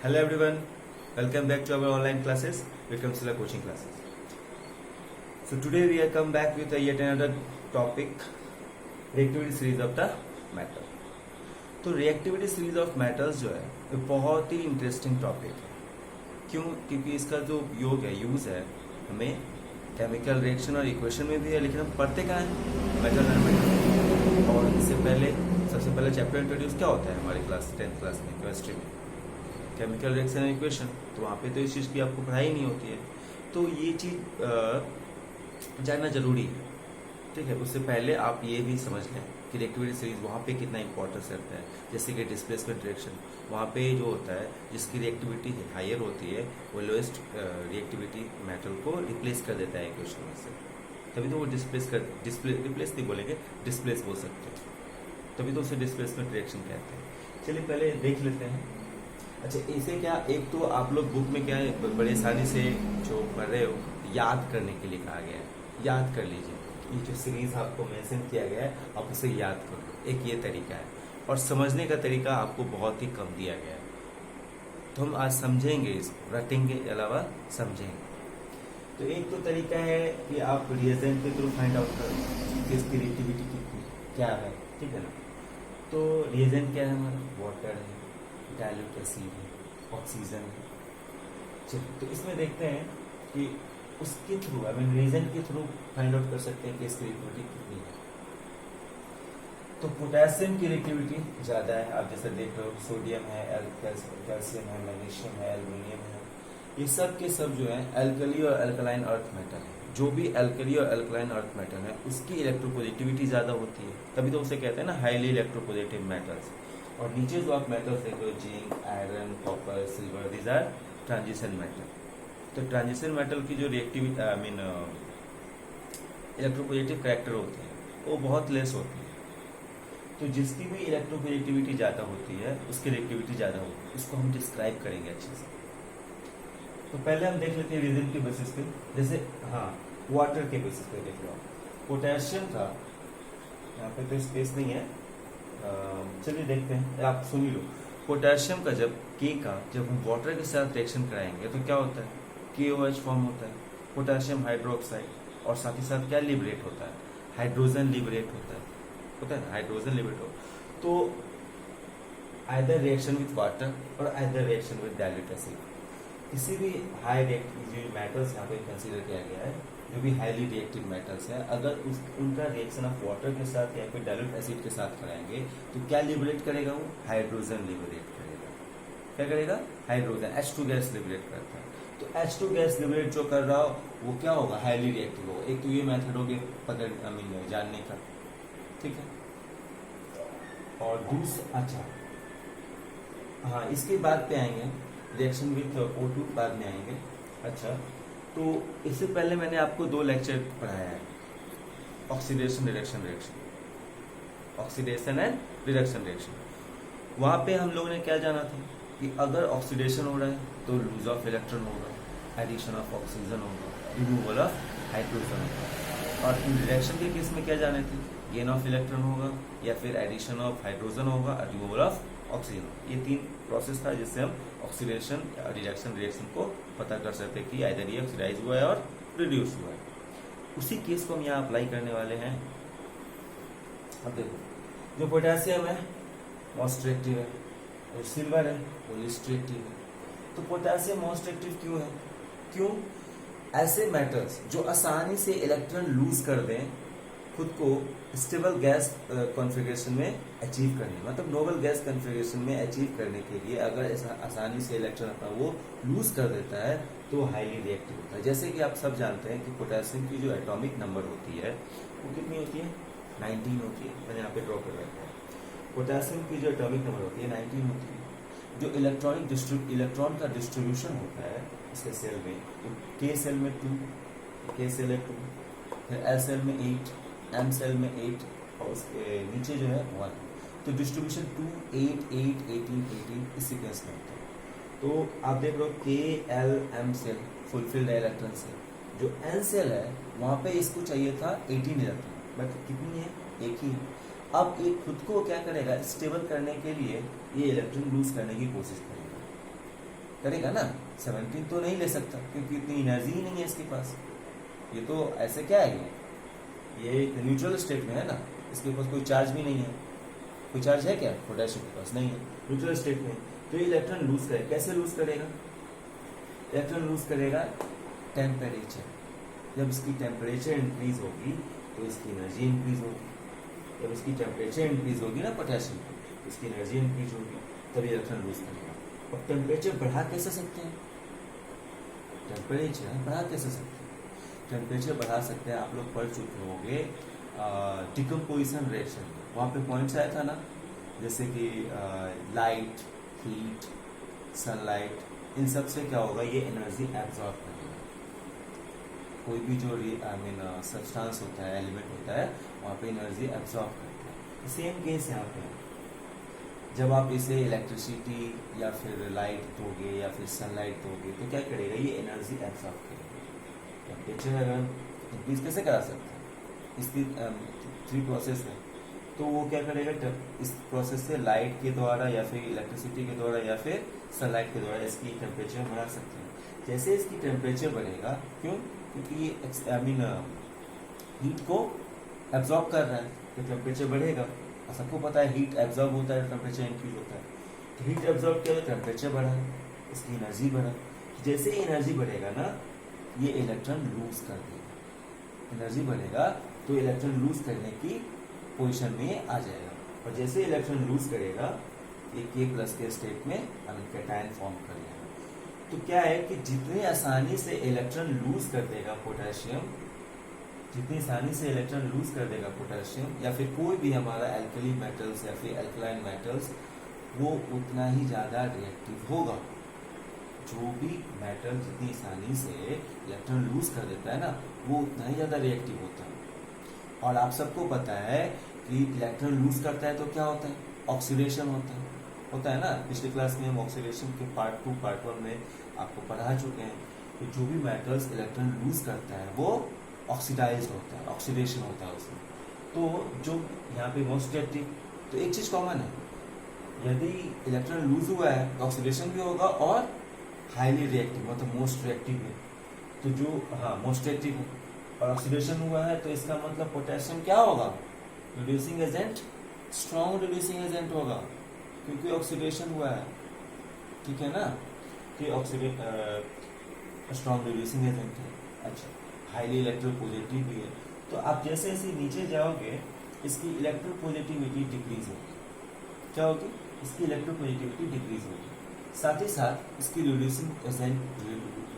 Hello everyone, welcome back to our online classes, Vikramsila coaching classes. So today we have come back with yet another topic, reactivity series of the matter. तो reactivity series of matters जो है ये बहुत ही interesting topic है. क्यों? क्योंकि इसका जो उपयोग है, यूज है, हमें केमिकल रिएक्शन और इक्वेशन में भी है, लेकिन हम पढ़ते कहाँ हैं? Metal and metal. और इससे पहले सबसे पहले चैप्टर इंट्रोड्यूस क्या होता है हमारी क्लास 10th क्लास में केमिस्ट्री में? Chemical reaction and equation. तो वहाँ पे तो इस चीज़ की आपको पढ़ाई नहीं होती है, तो ये चीज़ जानना जरूरी है. ठीक है, उससे पहले आप ये भी समझ लें कि रिएक्टिविटी सीरीज वहाँ पे कितना इंपॉर्टेंस रखता है. जैसे कि डिस्प्लेसमेंट रिएक्शन, वहाँ पे जो होता है जिसकी रिएक्टिविटी हायर होती है वो लोएस्ट रिएक्टिविटी मेटल को रिप्लेस कर देता है इक्वेशन में से. तभी तो वो रिप्लेस नहीं बोलेंगे, डिस्प्लेस बोल सकते हैं. तभी तो उसे डिस्प्लेसमेंट रिएक्शन कहते हैं. चलिए पहले देख लेते हैं. अच्छा, इसे क्या, एक तो आप लोग बुक में क्या है बड़े आसानी से जो पढ़ रहे हो याद करने के लिए कहा गया है. याद कर लीजिए, ये जो सीरीज आपको मेंशन किया गया है आप उसे याद कर लो. एक ये तरीका है, और समझने का तरीका आपको बहुत ही कम दिया गया है. तो हम आज समझेंगे, इसको रटेंगे के अलावा समझेंगे. तो एक तो तरीका है कि आप रिएजेंट के थ्रू फाइंड आउट करो कि इसकी रिएक्टिविटी कितनी क्या है. ठीक है ना? तो रिएजेंट क्या है हमारा? वाटर है, डाइल्यूट एसिड है, ऑक्सीजन है. चलिए, तो इसमें देखते हैं कि उसके थ्रू रिएजेंट के थ्रू फाइंड आउट कर सकते हैं कि इसकी रिएक्टिविटी कितनी है. तो पोटेशियम की रिएक्टिविटी ज्यादा है. आप जैसे देख रहे हो, सोडियम है, कैल्शियम है, मैग्नीशियम है, एल्युमिनियम है. ये सब के सब जो है एल्कली और एल्कलाइन अर्थ मेटल है. जो भी एल्कली और एल्कलाइन अर्थ मेटल है उसकी इलेक्ट्रोपॉजिटिविटी ज्यादा होती है, तभी तो उसे कहते हैं ना हाईली इलेक्ट्रोपॉजिटिव मेटल्स. और नीचे जो आप मेटल्स देख रहे हो, zinc, iron, copper, silver, these are transition metal. तो ट्रांजिशन मेटल की जो रिएक्टिविटी इलेक्ट्रोपॉजिटिव कैरेक्टर होते हैं वो बहुत लेस होती है. तो जिसकी भी इलेक्ट्रोपॉजिटिविटी ज्यादा होती है उसकी रिएक्टिविटी ज्यादा होती है. इसको हम डिस्क्राइब करेंगे अच्छे से. तो पहले हम देख लेते हैं रीजन के बेसिस पे. जैसे वाटर के बेसिस पे देख लो. पोटेशियम का यहाँ पे तो स्पेस नहीं है, चलिए देखते हैं, आप सुन ही लो. पोटेशियम का जब हम वाटर के साथ रिएक्शन कराएंगे तो क्या होता है? KOH फॉर्म होता है, पोटेशियम हाइड्रोक्साइड. और साथ ही साथ क्या लिबरेट होता है? हाइड्रोजन लिबरेट होता है ना, हाइड्रोजन लिबरेट हो. तो आइदर रिएक्शन विथ वाटर और either reaction with dilute acid. किसी भी हाई रिएक्टिव मेटल्स यहाँ पे कंसीडर किया गया है, जो भी हाईली रिएक्टिव मेटल्स है, अगर उनका रिएक्शन आप वाटर के साथ या फिर डाइल्यूट एसिड के साथ कराएंगे तो क्या लिबरेट करेगा? वो हाइड्रोजन लिबरेट करेगा. क्या करेगा? हाइड्रोजन, H2 गैस लिबरेट करता है. तो H2 गैस लिबरेट जो कर रहा हो वो क्या होगा? हाईली रिएक्टिव होगा. एक तो ये मेथड हो गया जानने का. ठीक है. और दूसरा, अच्छा इसके बाद पे आएंगे रिएक्शन विथ O2, बाद में आएंगे. अच्छा, तो इससे पहले मैंने आपको 2 लेक्चर पढ़ाया है, oxidation reduction reaction, oxidation and reduction reaction. वहां पे हम लोगों ने क्या जाना था कि अगर ऑक्सीडेशन हो रहा है तो लूज ऑफ इलेक्ट्रॉन होगा, एडिशन ऑफ ऑक्सीजन होगा, रिमूवल ऑफ हाइड्रोजन होगा. और इन रिडक्शन के केस में क्या जाने थे? गेन ऑफ इलेक्ट्रॉन होगा या फिर एडिशन ऑफ हाइड्रोजन होगा और रिमूवल ऑफ ऑक्सीजन. ये 3 प्रोसेस था जिससे हम ऑक्सीडेशन रिडक्शन रिएक्शन को पता कर सकते हैं कि आइदर ये ऑक्सीडाइज हुआ है और रिड्यूस हुआ है. उसी केस को हम यहाँ अप्लाई करने वाले हैं. अब देखो, जो पोटेशियम है मोस्ट रिएक्टिव है, और सिल्वर है वो लीस्ट रिएक्टिव है. तो पोटेशियम मोस्ट रिएक्टिव क्यों है? क्यों? ऐसे मेटल्स जो आसानी से इलेक्ट्रॉन लूज कर दें, खुद को स्टेबल गैस कॉन्फ़िगरेशन में अचीव करने, मतलब नोबल गैस कॉन्फ़िगरेशन में अचीव करने के लिए अगर ऐसा आसानी से इलेक्ट्रॉन अपना वो लूज कर देता है तो हाईली रिएक्टिव होता है. जैसे कि आप सब जानते हैं कि पोटेशियम की जो एटॉमिक नंबर होती है वो कितनी होती है? 19 होती है. मैंने यहाँ पे ड्रॉ कर रखा है. पोटेशियम की जो एटॉमिक नंबर होती है 19 होती है. जो इलेक्ट्रॉन का डिस्ट्रीब्यूशन होता है इसके सेल में, तो K सेल में 2, K सेल है 2, फिर L सेल में 8, M सेल में 8 और उसके नीचे जो है 1. तो डिस्ट्रीब्यूशन 2, 8, 8, 18, 18 इस सीक्वेंस में होता है. तो आप देख रहे हो K, L, M shell fulfilled electron shell. जो N सेल है वहां पे इसको चाहिए था 18 इलेक्ट्रॉन, बट कितनी है? एक ही है. अब ये खुद को क्या करेगा? स्टेबल करने के लिए ये इलेक्ट्रॉन लूज करने की कोशिश करेगा. करेगा ना, 17 तो नहीं ले सकता क्योंकि इतनी एनर्जी ही नहीं है इसके पास। ये तो ऐसे क्या है, ये एक न्यूट्रल स्टेट में है ना, इसके पास कोई चार्ज भी नहीं है। कोई चार्ज है क्या पोटेशियम के पास? नहीं है, न्यूट्रल स्टेट में। तो ये इलेक्ट्रॉन लूज करेगा। कैसे लूज करेगा? इलेक्ट्रॉन लूज करेगा टेम्परेचर। जब इसकी टेम्परेचर इंक्रीज होगी तो इसकी एनर्जी इंक्रीज होगी। जब इसकी टेम्परेचर इंक्रीज होगी ना पोटेशियम की, तो इसकी एनर्जी इंक्रीज होगी, तभी इलेक्ट्रॉन लूज करेगा। और टेम्परेचर बढ़ा कैसे सकते हैं? टेम्परेचर बढ़ा कैसे सकते हैं? टेम्परेचर बढ़ा सकते हैं, आप लोग पढ़ चुके होंगे डिकम्पोजिशन रिएक्शन, वहाँ पे पॉइंट्स आया था ना, जैसे कि लाइट, हीट, सनलाइट, इन सब से क्या होगा, ये एनर्जी एब्जॉर्ब करेगा। कोई भी जो सब्सटेंस होता है, एलिमेंट होता है, वहाँ पे एनर्जी एब्जॉर्ब करता है। सेम केस यहाँ पे है। जब आप इसे इलेक्ट्रिसिटी या फिर लाइट दोगे या फिर सनलाइट दोगे तो क्या करेगा, ये एनर्जी एब्जॉर्ब करेगा। टेम्परेचर अगर इंक्रीज कैसे करा सकते हैं? इसकी 3 प्रोसेस है, तो वो क्या करेगा, इस प्रोसेस से लाइट के द्वारा या फिर इलेक्ट्रिसिटी के द्वारा या फिर सनलाइट के द्वारा इसकी टेम्परेचर बढ़ा सकते हैं। जैसे इसकी टेम्परेचर बढ़ेगा, क्यों? क्योंकि ये हीट को एब्जॉर्ब कर रहा है, तो टेम्परेचर बढ़ेगा। और सबको पता है हीट एब्जॉर्ब होता है, टेम्परेचर इंक्रीज होता है। तो हीट एब्जॉर्ब किया तो टेम्परेचर बढ़ा, इसकी एनर्जी बढ़ा। जैसे ही एनर्जी बढ़ेगा ना, ये इलेक्ट्रॉन लूज कर देगा। एनर्जी बढ़ेगा तो इलेक्ट्रॉन लूज करने की पोजीशन में आ जाएगा। और जैसे इलेक्ट्रॉन लूज करेगा, ये K+ के स्टेट में कैटायन फॉर्म कर लेगा। तो क्या है कि जितनी आसानी से इलेक्ट्रॉन लूज कर देगा पोटेशियम, जितनी आसानी से इलेक्ट्रॉन लूज कर देगा पोटेशियम या फिर कोई भी हमारा एल्कली मेटल्स या फिर एल्कलाइन मेटल्स, वो उतना ही ज्यादा रिएक्टिव होगा। जो भी मेटल जितनी आसानी से इलेक्ट्रॉन लूज कर देता है ना, वो उतना ही ज्यादा रिएक्टिव होता है। और आप सबको पता है कि इलेक्ट्रॉन लूज करता है तो क्या होता है, ऑक्सीडेशन होता है ना। पिछले क्लास में हम ऑक्सीडेशन के पार्ट 2 पार्ट 1 में आपको पढ़ा चुके हैं। तो जो भी मेटल्स इलेक्ट्रॉन लूज करता है वो ऑक्सीडाइज होता है, ऑक्सीडेशन होता है उसमें। तो जो यहाँ पे मोस्ट रिएक्टिव, तो एक चीज कॉमन है, यदि इलेक्ट्रॉन लूज हुआ है तो ऑक्सीडेशन भी होगा और हाईली रिएक्टिव मतलब मोस्ट रिएक्टिव है। तो जो मोस्ट रिएक्टिव है और ऑक्सीडेशन हुआ है, तो इसका मतलब पोटेशियम क्या होगा, reducing agent, strong reducing agent होगा, क्योंकि ऑक्सीडेशन हुआ है। ठीक है ना, कि स्ट्रॉन्ग रिड्यूसिंग एजेंट है। अच्छा, हाईली इलेक्ट्रोपॉजिटिव भी है। तो आप जैसे जैसे नीचे जाओगे, इसकी इलेक्ट्रोपॉजिटिविटी डिक्रीज होगी। क्या होगी, इसकी इलेक्ट्रोपॉजिटिविटी डिक्रीज होगी। साथ ही साथ इसकी रिड्यूसिंग एजेंट,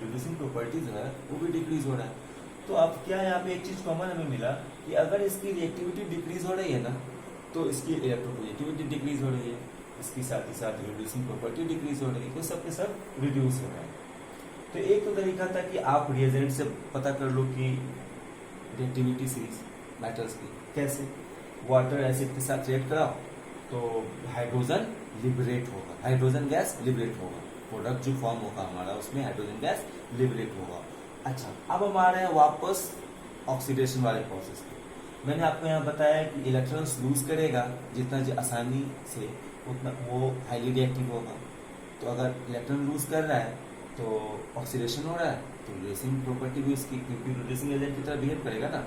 रिड्यूसिंग प्रॉपर्टीज है, वो भी डिक्रीज हो रहा है। तो अब क्या यहाँ पे एक चीज कॉमन हमें मिला कि अगर इसकी रिएक्टिविटी डिक्रीज हो रही है ना, तो इसकी इलेक्ट्रोपॉजिटिविटी डिक्रीज हो रही है, इसकी साथ ही साथ रिड्यूसिंग प्रॉपर्टी डिक्रीज हो रही है, तो सब के सब रिड्यूस हो रहा है। तो एक तो तरीका था कि आप रिएजेंट से पता कर लो कि रिएक्टिविटी सीरीज मेटल्स की कैसे, वाटर एसिड के साथ रिएक्ट कराओ तो हाइड्रोजन लिबरेट होगा, हाइड्रोजन गैस लिबरेट होगा, प्रोडक्ट जो फॉर्म होगा हमारा उसमें हाइड्रोजन गैस लिबरेट होगा। अच्छा, अब हम आ रहे हैं वापस ऑक्सीडेशन वाले प्रोसेस पे। मैंने आपको यहाँ बताया कि इलेक्ट्रॉन्स लूज करेगा जितना आसानी से, उतना वो हाईली रिएक्टिव होगा। तो अगर इलेक्ट्रॉन लूज कर रहा है तो ऑक्सीडेशन हो रहा है, तो रिड्यूसिंग प्रॉपर्टी भी उसकी, क्योंकि रिड्यूसिंग एजेंट की तरह बिहेव करेगा ना,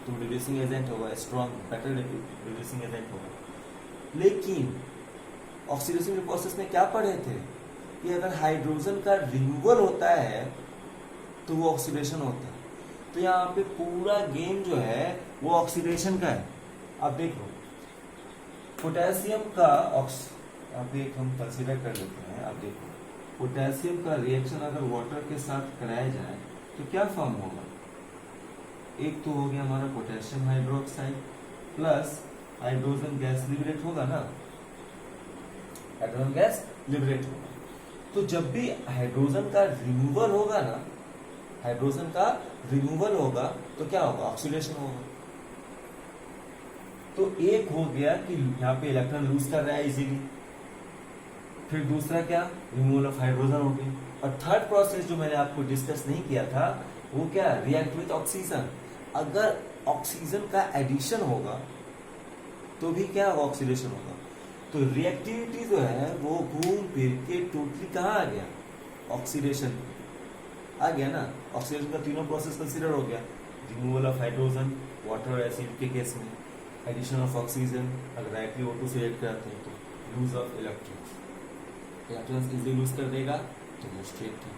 तो रिड्यूसिंग एजेंट होगा, स्ट्रॉन्ग बेटर रिड्यूसिंग एजेंट होगा। लेकिन ऑक्सीडेशन के प्रोसेस में क्या पढ़े थे कि अगर हाइड्रोजन का रिमूवल होता है तो वो ऑक्सीडेशन होता है। तो यहाँ पे पूरा गेम जो है वो ऑक्सीडेशन का है। अब देखो पोटेशियम का अब एक हम कंसीडर कर लेते हैं। अब देखो पोटेशियम का रिएक्शन अगर वाटर के साथ कराया जाए तो क्या फॉर्म होगा, एक तो हो गया हमारा potassium hydroxide plus hydrogen gas liberate होगा ना, हाइड्रोजन गैस लिबरेट होगा। तो जब भी हाइड्रोजन का रिमूवल होगा ना, हाइड्रोजन का रिमूवल होगा तो क्या होगा, ऑक्सीडेशन होगा। तो एक हो गया कि यहाँ पे इलेक्ट्रॉन लूज कर रहा है इजीली, फिर दूसरा क्या, रिमूवल ऑफ हाइड्रोजन हो गई। और थर्ड प्रोसेस जो मैंने आपको डिस्कस नहीं किया था वो क्या, रिएक्ट विद ऑक्सीजन। अगर ऑक्सीजन का एडिशन होगा तो भी क्या होगा, ऑक्सीडेशन होगा। तो रिएक्टिविटी जो है वो घूम फिर के टोटली कहाँ आ गया, ऑक्सीडेशन आ गया ना, ऑक्सीडेशन का तीनों प्रोसेस कंसीडर हो गया, रिमूवल ऑफ हाइड्रोजन वाटर और एसिड के केस में, एडिशन ऑफ ऑक्सीजन अगर डायरेक्टली O2 से रिएक्ट कराते हैं तो lose of electrons, electrons easily lose कर देगा तो वो स्ट्रेट है।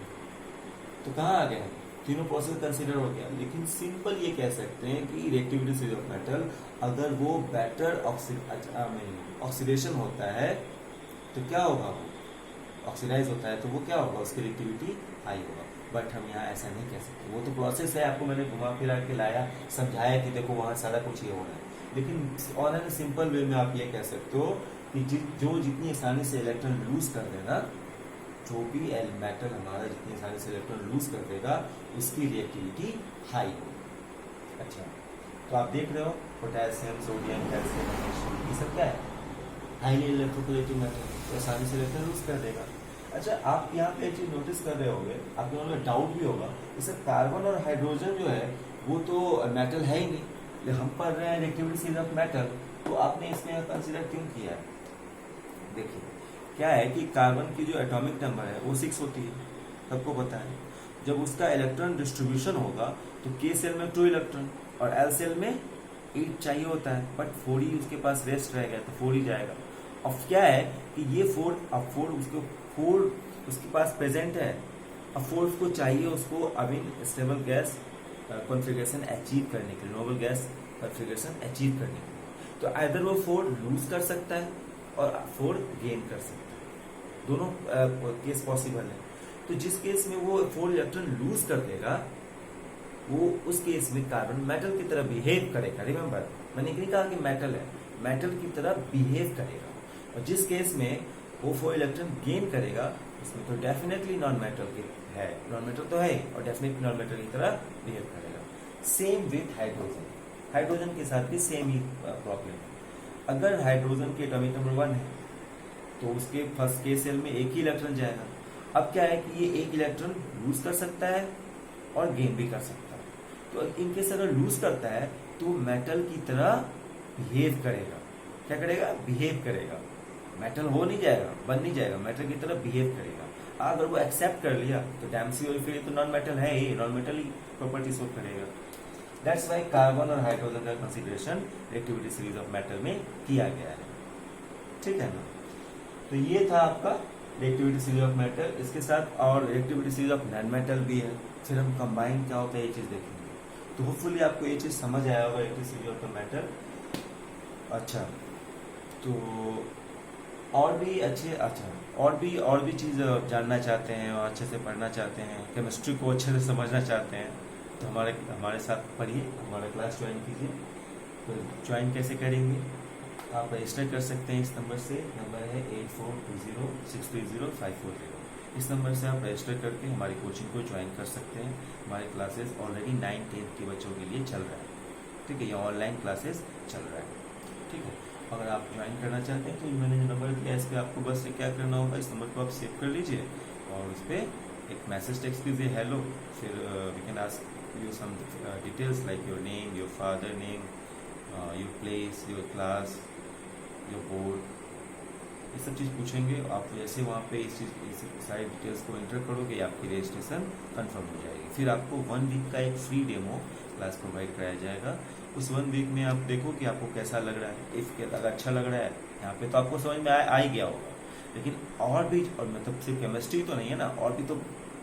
तो कहाँ आ गया, तीनों प्रोसेस कंसीडर हो गया। लेकिन सिंपल ये कह सकते हैं कि रिएक्टिविटी सीरीज ऑफ मेटल अगर वो बेटर ऑक्सीडेशन होता है तो क्या होगा, वो ऑक्सीडाइज होता है तो वो क्या होगा, उसकी रिएक्टिविटी हाई होगा। बट हम यहाँ ऐसा नहीं कह सकते, वो तो प्रोसेस है, आपको मैंने घुमा फिरा के लाया, समझाया कि देखो वहाँ सारा कुछ ये हो रहा है। लेकिन ऑन एन सिंपल वे में आप ये कह सकते हो कि जो जितनी आसानी से इलेक्ट्रॉन लूज कर देना, जो भी मेटल हमारा जितनी आसानी से इलेक्ट्रॉन लूज कर देगा उसकी रिएक्टिविटी हाई होगी। अच्छा, तो आप देख रहे हो पोटेशियम, सोडियम, कैल्शियम, मैग्नीशियम, ये सब क्या है, हाईली इलेक्ट्रोपोलेटिंग मेटल, तो आसानी से इलेक्ट्रॉन लूज कर देगा। अच्छा, आप यहाँ पे एक चीज नोटिस कर रहे होंगे, आपके मन में डाउट भी होगा, जैसे कार्बन और हाइड्रोजन जो है वो तो मेटल है ही नहीं, हम पढ़ रहे हैं रिएक्टिविटी सीरीज ऑफ मेटल, तो आपने इसमें कंसीडर क्यों किया है। देखिए क्या है कि कार्बन की जो एटॉमिक नंबर है वो 6 होती है, सबको पता है। जब उसका इलेक्ट्रॉन डिस्ट्रीब्यूशन होगा तो के सेल में 2 इलेक्ट्रॉन और एल सेल में 8 चाहिए होता है, बट 4 ही उसके पास रेस्ट रहेगा तो 4 ही जाएगा। अब क्या है कि ये 4 अब 4 उसके पास प्रेजेंट है, अब 4 उसको चाहिए, उसको अभी स्टेबल गैस कॉन्फ़िगरेशन अचीव करने के लिए, नोबल गैस कॉन्फ़िगरेशन अचीव करने के लिए। तो आइदर वो 4 लूज कर सकता है और 4 गेन कर सकता है, दोनों केस पॉसिबल है। तो जिस केस में वो 4 इलेक्ट्रॉन लूज कर देगा, वो उस केस में कार्बन मेटल की तरह बिहेव करेगा। रिमेंबर, मैंने नहीं कहा कि मेटल है, मेटल की तरह बिहेव करेगा। और जिस केस में वो 4 इलेक्ट्रॉन गेन करेगा, उसमें तो डेफिनेटली नॉन मेटल की है, नॉन मेटल तो है और डेफिनेटली नॉन मेटल की तरह बिहेव करेगा। सेम विथ हाइड्रोजन, हाइड्रोजन के साथ भी सेम ही प्रॉब्लम है। अगर हाइड्रोजन की एटॉमिक नंबर 1 है तो उसके फर्स्ट के सेल में एक ही इलेक्ट्रॉन जाएगा। अब क्या है कि ये एक इलेक्ट्रॉन लूज कर सकता है और गेन भी कर सकता है। तो इनकेस अगर लूज करता है तो मेटल की तरह बिहेव करेगा। क्या करेगा, बिहेव करेगा। मेटल हो नहीं जाएगा, बन नहीं जाएगा, मेटल की तरह बिहेव करेगा। अगर वो एक्सेप्ट कर लिया तो डैम श्योर फिर तो नॉन मेटल है ही, नॉन मेटल ही प्रॉपर्टी शो करेगा। दैट्स व्हाई कार्बन और हाइड्रोजन का consideration reactivity series of metal में किया गया है। ठीक है ना। तो ये था आपका रिएक्टिविटी सीरीज ऑफ मेटल। इसके साथ और reactivity series of non metal भी है, फिर हम कंबाइन क्या होता है ये चीज देखेंगे। तो होपफुली आपको ये चीज समझ आया होगा रिएक्टिविटी सीरीज ऑफ मेटल। अच्छा, तो और भी चीज जानना चाहते हैं और अच्छे से पढ़ना चाहते हैं, केमिस्ट्री को अच्छे से समझना चाहते हैं, तो हमारे साथ पढ़िए, हमारा क्लास ज्वाइन कीजिए। तो ज्वाइन कैसे करेंगे, आप रजिस्टर कर सकते हैं इस नंबर से, नंबर है 8420630540। इस नंबर से आप रजिस्टर करके हमारी कोचिंग को ज्वाइन कर सकते हैं। हमारे क्लासेस ऑलरेडी 9-10 के बच्चों के लिए चल रहा है। ठीक है, ये ऑनलाइन क्लासेस चल रहा है। ठीक है, अगर आप ज्वाइन करना चाहते हैं तो मैंने जो नंबर दिया है इस पर आपको बस क्या करना होगा, इस नंबर को आप सेव कर लीजिए और उस पर एक मैसेज टेक्स्ट कीजिए हेलो, फिर we can ask you some details like your name, your father name, your place, your class, your board, ये सब चीज़ पूछेंगे। आप जैसे वहाँ पे इस सारी डिटेल्स को एंटर करोगे आपकी रजिस्ट्रेशन कंफर्म हो जाएगी। फिर आपको 1 वीक का एक फ्री डेमो क्लास प्रोवाइड कराया जाएगा। उस 1 वीक में आप देखो कि आपको कैसा लग रहा है। इफ़ अगर अच्छा लग रहा है यहाँ पे तो आपको समझ में आ ही गया होगा। लेकिन और भी, और मतलब सिर्फ केमिस्ट्री तो नहीं है ना, और भी तो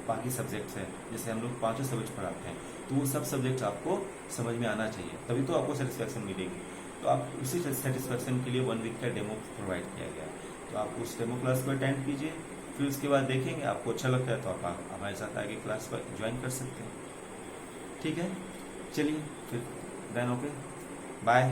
बाकी सब्जेक्ट्स हैं, जैसे हम लोग 5 सब्जेक्ट पढ़ाते हैं, तो वो सब सब्जेक्ट्स आपको समझ में आना चाहिए, तभी तो आपको सेटिस्फैक्शन मिलेगी। तो आप उसी सेटिस्फैक्शन के लिए 1 वीक का डेमो प्रोवाइड किया गया। तो आप उस डेमो क्लास को अटेंड कीजिए, फिर उसके बाद देखेंगे आपको अच्छा लगता है तो आप हमारे साथ आगे क्लास पर ज्वाइन कर सकते हैं। ठीक है, चलिए फिर देन ओके, बाय।